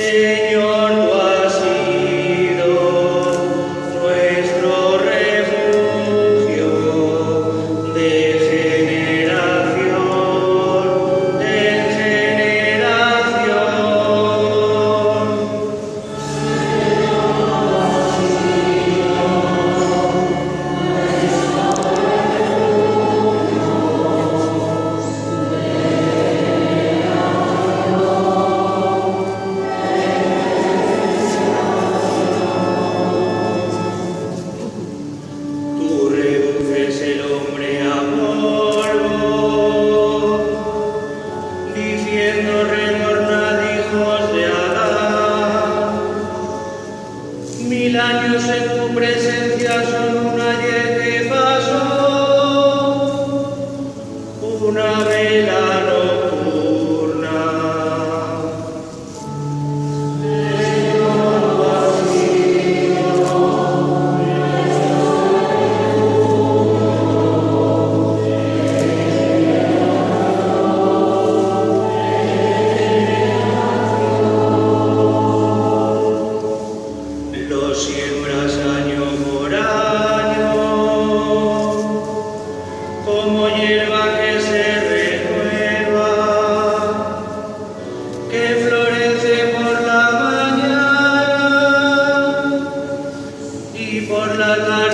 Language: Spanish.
Señor, tú has sido nuestro refugio de generación en generación. Tú reduces el hombre a polvo, diciendo retornad hijos de Adán. 1000 años en tu presencia son un ayer que pasó, una vela nocturna. Lo siembras año por año, como hierba que se renueva, que florece por la mañana y por la tarde